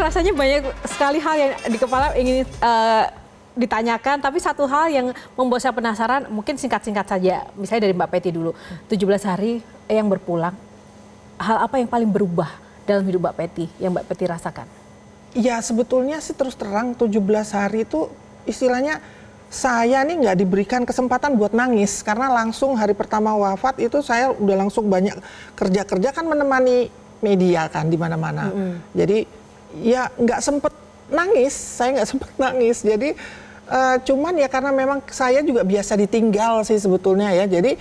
rasanya banyak sekali hal yang di kepala ingin ditanyakan, tapi satu hal yang membuat saya penasaran, mungkin singkat-singkat saja. Misalnya dari Mbak Peti dulu, 17 hari yang berpulang, hal apa yang paling berubah dalam hidup Mbak Peti, yang Mbak Peti rasakan? Ya sebetulnya sih terus terang 17 hari itu istilahnya saya nih nggak diberikan kesempatan buat nangis. Karena langsung hari pertama wafat itu saya udah langsung banyak kerja-kerja kan menemani media kan di mana-mana. Jadi ya nggak sempet nangis, saya nggak sempet nangis. Jadi cuman ya karena memang saya juga biasa ditinggal sih sebetulnya ya. Jadi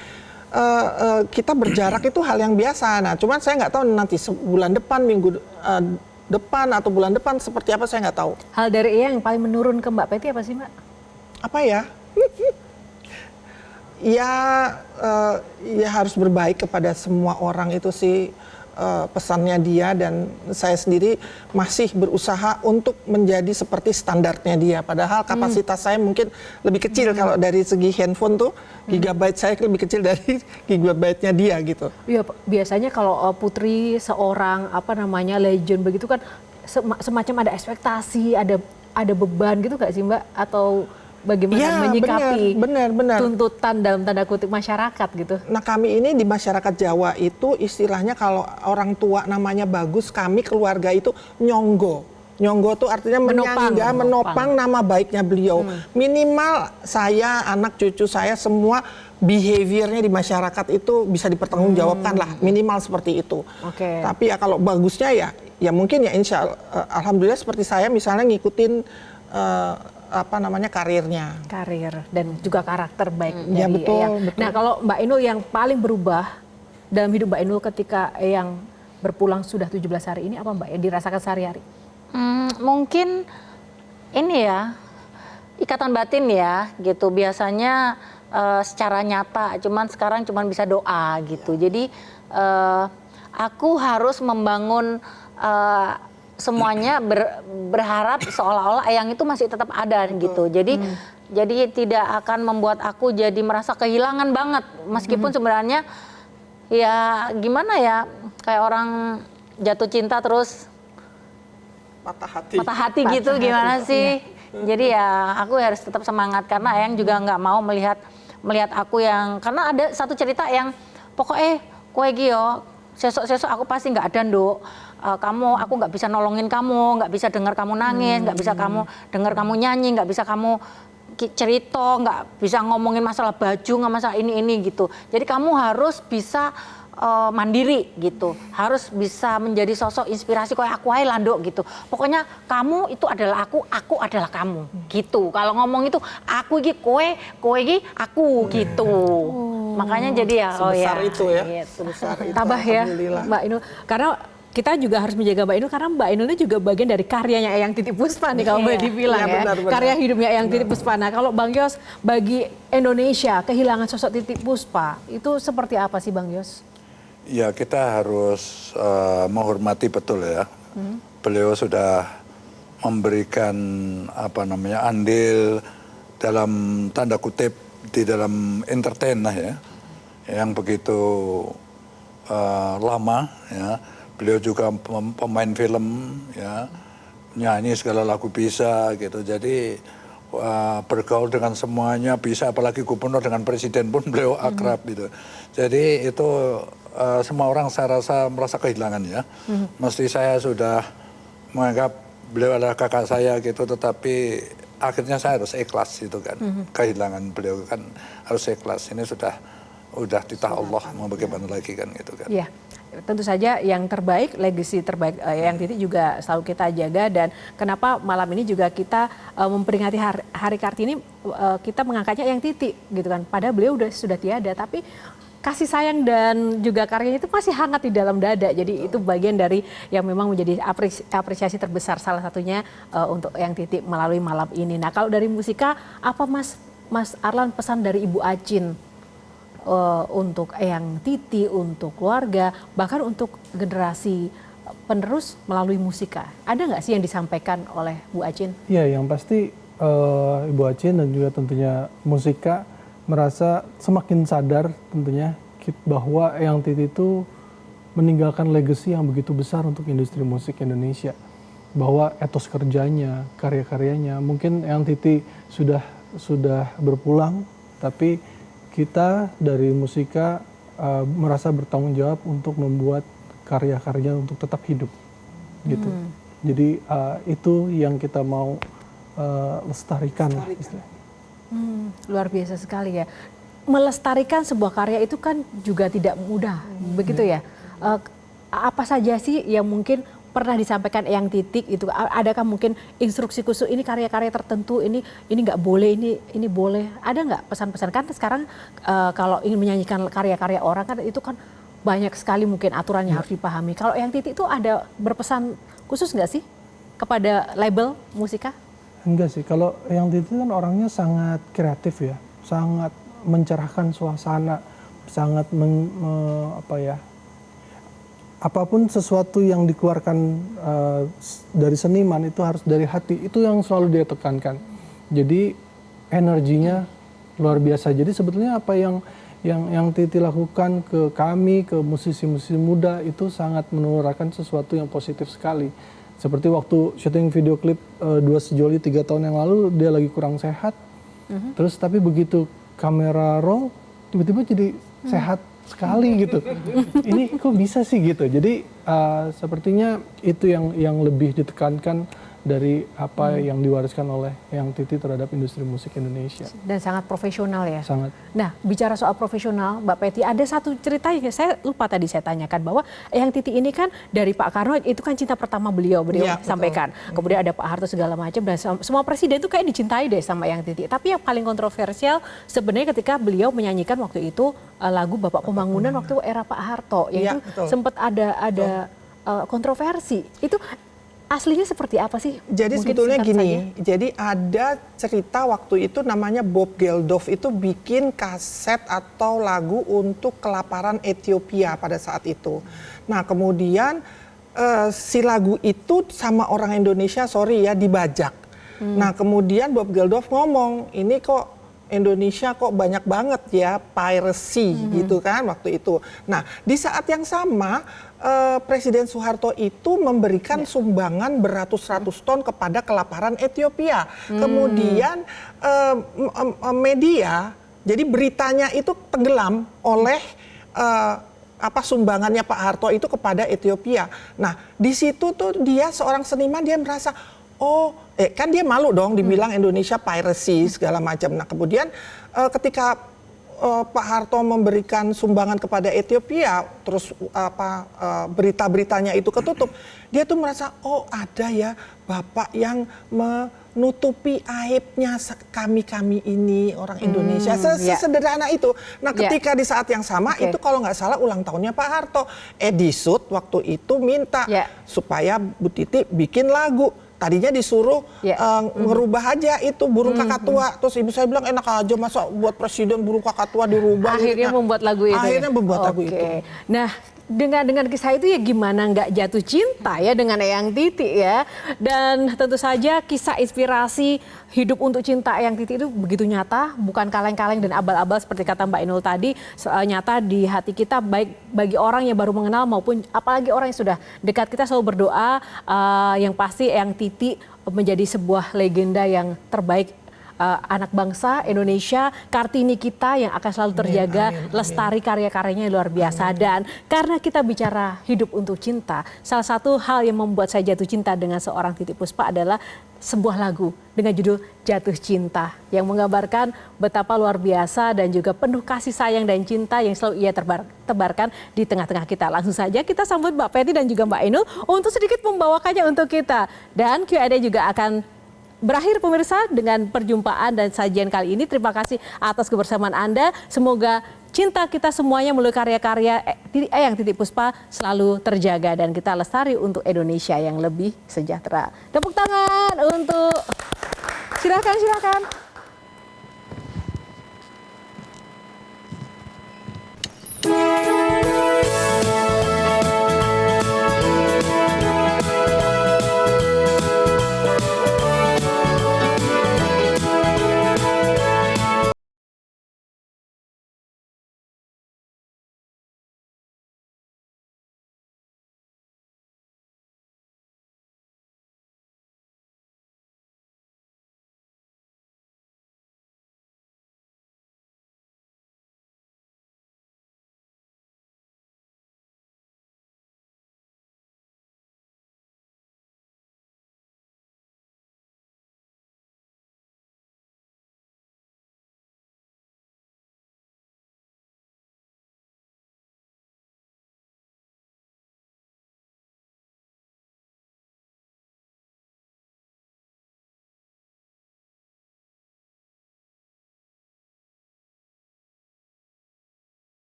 kita berjarak itu hal yang biasa. Nah, cuman saya nggak tahu nanti bulan depan, minggu depan atau bulan depan seperti apa saya nggak tahu. Hal dari Ia yang paling menurun ke Mbak Peti apa sih, Mbak? Apa ya? Ya harus berbaik kepada semua orang itu sih. Pesannya dia, dan saya sendiri masih berusaha untuk menjadi seperti standarnya dia. Padahal kapasitas saya mungkin lebih kecil kalau dari segi handphone tuh gigabyte saya lebih kecil dari gigabyte-nya dia gitu. Iya, biasanya kalau putri seorang legend begitu kan semacam ada ekspektasi, ada beban gitu nggak sih Mbak? Atau bagaimana ya, menyikapi benar. tuntutan dalam tanda kutip masyarakat gitu? Nah, kami ini di masyarakat Jawa itu istilahnya kalau orang tua namanya bagus, kami keluarga itu nyonggo. Nyonggo itu artinya menopang nama baiknya beliau. Minimal saya, anak cucu saya semua behaviornya di masyarakat itu bisa dipertanggungjawabkan lah, minimal seperti itu. Tapi ya kalau bagusnya ya mungkin ya insya Allah, alhamdulillah seperti saya misalnya ngikutin karirnya. Karir dan juga karakter baik ya, dari betul, Eyang. betul. Nah, kalau Mbak Inul yang paling berubah dalam hidup Mbak Inul ketika Eyang berpulang sudah 17 hari ini apa Mbak yang dirasakan sehari-hari? Mungkin ini ya, ikatan batin ya gitu. Biasanya secara nyata, cuman sekarang cuman bisa doa gitu. Jadi aku harus membangun semuanya berharap seolah-olah Eyang itu masih tetap ada gitu. Jadi tidak akan membuat aku jadi merasa kehilangan banget. Meskipun sebenarnya ya gimana ya, kayak orang jatuh cinta terus patah hati gitu, gimana sih? Jadi ya aku harus tetap semangat karena Eyang juga nggak mau melihat aku yang, karena ada satu cerita yang pokoknya kowe Gio sesok aku pasti nggak ada Nduk. Aku nggak bisa nolongin kamu, nggak bisa dengar kamu nangis, nggak bisa kamu dengar kamu nyanyi, nggak bisa kamu cerita, nggak bisa ngomongin masalah baju, nggak masalah ini gitu. Jadi kamu harus bisa mandiri gitu, harus bisa menjadi sosok inspirasi kayak aku aja Landuk gitu. Pokoknya kamu itu adalah aku adalah kamu gitu. Kalau ngomong itu aku iki kowe iki aku gitu. Makanya jadi ya sebesar itu ya. Sebesar itu. Tabah ya Mbak Inul, karena kita juga harus menjaga Mbak Inul karena Mbak Inul ini juga bagian dari karyanya Eyang Titi Puspa nih kalau boleh dibilang ya. Benar. Karya hidupnya Eyang Titi Puspa. Nah, kalau Bang Yos, bagi Indonesia kehilangan sosok Titi Puspa itu seperti apa sih Bang Yos? Ya, kita harus menghormati betul ya. Beliau sudah memberikan andil dalam tanda kutip di dalam entertain lah ya, yang begitu lama ya. Beliau juga pemain film ya, nyanyi segala lagu bisa gitu. Jadi bergaul dengan semuanya bisa, apalagi gubernur dengan presiden pun beliau akrab gitu. Jadi itu semua orang saya rasa merasa kehilangan ya. Mesti saya sudah menganggap beliau adalah kakak saya gitu, tetapi akhirnya saya harus ikhlas itu kan. Kehilangan beliau kan harus ikhlas. Ini sudah titah Allah, mau bagaimana lagi kan gitu kan. Iya. Tentu saja yang terbaik, legacy terbaik yang Titi juga selalu kita jaga, dan kenapa malam ini juga kita memperingati Hari Kartini, kita mengangkatnya yang Titi gitu kan. Padahal beliau sudah tiada, tapi kasih sayang dan juga karyanya itu masih hangat di dalam dada. Jadi itu bagian dari yang memang menjadi apresiasi terbesar salah satunya untuk yang Titi melalui malam ini. Nah, kalau dari musika apa Mas Arlan pesan dari Ibu Acin untuk Eyang Titi, untuk keluarga, bahkan untuk generasi penerus melalui musika? Ada nggak sih yang disampaikan oleh Bu Acin? Ya, yang pasti Ibu Acin dan juga tentunya musika merasa semakin sadar tentunya bahwa Eyang Titi itu meninggalkan legacy yang begitu besar untuk industri musik Indonesia. bahwa etos kerjanya, karya-karyanya, mungkin yang Titi sudah berpulang, tapi kita dari Musika merasa bertanggung jawab untuk membuat karya-karya untuk tetap hidup, gitu. Jadi itu yang kita mau lestarikan. Luar biasa sekali ya. Melestarikan sebuah karya itu kan juga tidak mudah, begitu ya. Apa saja sih yang mungkin pernah disampaikan Eyang Titik itu? Adakah mungkin instruksi khusus ini karya-karya tertentu ini nggak boleh, ini boleh? Ada nggak pesan-pesan? Kan sekarang kalau ingin menyanyikan karya-karya orang kan itu kan banyak sekali mungkin aturan yang harus dipahami. Kalau Eyang Titik itu ada berpesan khusus nggak sih kepada label Musika? Enggak sih, kalau Eyang Titik kan orangnya sangat kreatif ya, sangat mencerahkan suasana, sangat apapun sesuatu yang dikeluarkan dari seniman itu harus dari hati, itu yang selalu dia tekankan. Jadi energinya luar biasa. Jadi sebetulnya apa yang Titi lakukan ke kami, ke musisi-musisi muda itu sangat menularkan sesuatu yang positif sekali. Seperti waktu syuting video klip Dua Sejoli 3 tahun yang lalu, dia lagi kurang sehat, terus tapi begitu kamera roll tiba-tiba jadi sehat sekali gitu. Ini kok bisa sih gitu. Jadi sepertinya itu yang lebih ditekankan dari apa yang diwariskan oleh Eyang Titi terhadap industri musik Indonesia. Dan sangat profesional ya. Sangat. Nah, bicara soal profesional, Mbak Peti, ada satu cerita yang saya lupa tadi saya tanyakan bahwa Eyang Titi ini kan dari Pak Karno itu kan cinta pertama beliau Iya, sampaikan. Kemudian ada Pak Harto segala macam dan semua presiden itu kayak dicintai deh sama Eyang Titi. Tapi yang paling kontroversial sebenarnya ketika beliau menyanyikan waktu itu lagu Bapak Pembangunan waktu era Pak Harto yang itu sempat ada kontroversi. Itu aslinya seperti apa sih? Jadi Mungkin sebetulnya singkat gini, saja. jadi ada cerita waktu itu namanya Bob Geldof itu bikin kaset atau lagu untuk kelaparan Ethiopia pada saat itu. Nah kemudian si lagu itu sama orang Indonesia, sorry ya, dibajak. Nah kemudian Bob Geldof ngomong, ini kok Indonesia kok banyak banget ya piracy gitu kan waktu itu. Nah di saat yang sama Presiden Soeharto itu memberikan sumbangan beratus-ratus ton kepada kelaparan Ethiopia. Kemudian media, jadi beritanya itu tenggelam oleh sumbangannya Pak Harto itu kepada Ethiopia. Nah di situ tuh dia seorang seniman, dia merasa kan dia malu dong dibilang Indonesia piracy segala macam. Nah kemudian ketika Pak Harto memberikan sumbangan kepada Ethiopia, terus berita-beritanya itu ketutup, dia tuh merasa ada ya Bapak yang menutupi aibnya kami ini orang Indonesia, sesederhana itu. Nah ketika di saat yang sama itu kalau nggak salah ulang tahunnya Pak Harto, Edisut waktu itu minta supaya Bu Titi bikin lagu. Tadinya disuruh ngerubah aja itu burung kakak tua. Terus ibu saya bilang enak aja masa buat presiden burung kakak tua dirubah. Akhirnya membuat lagu itu. Akhirnya membuat lagu itu. Nah dengan kisah itu ya gimana nggak jatuh cinta ya dengan Eyang Titi ya. Dan tentu saja kisah inspirasi hidup untuk cinta Eyang Titi itu begitu nyata, bukan kaleng-kaleng dan abal-abal seperti kata Mbak Inul tadi, nyata di hati kita, baik bagi orang yang baru mengenal maupun apalagi orang yang sudah dekat. Kita selalu berdoa yang pasti Eyang Titi menjadi sebuah legenda yang terbaik anak bangsa Indonesia, Kartini kita yang akan selalu terjaga, lestari karya-karyanya yang luar biasa. Dan karena kita bicara hidup untuk cinta, salah satu hal yang membuat saya jatuh cinta dengan seorang Titiek Puspa adalah sebuah lagu dengan judul Jatuh Cinta yang menggambarkan betapa luar biasa dan juga penuh kasih sayang dan cinta yang selalu ia tebarkan di tengah-tengah kita. Langsung saja kita sambut Mbak Peti dan juga Mbak Inul untuk sedikit membawakannya untuk kita. Dan Q&A juga akan berakhir pemirsa dengan perjumpaan dan sajian kali ini. Terima kasih atas kebersamaan Anda. Semoga cinta kita semuanya melalui karya-karya Eyang Titiek Puspa selalu terjaga dan kita lestari untuk Indonesia yang lebih sejahtera. Tepuk tangan untuk silakan.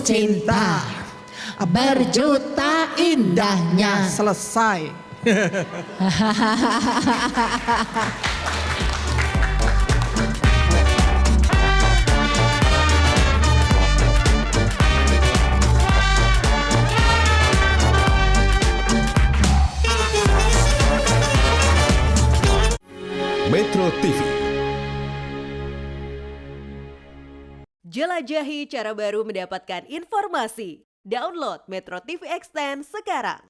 cinta berjuta indahnya. Selesai. Metro TV. Jelajahi cara baru mendapatkan informasi. Download Metro TV Extend sekarang.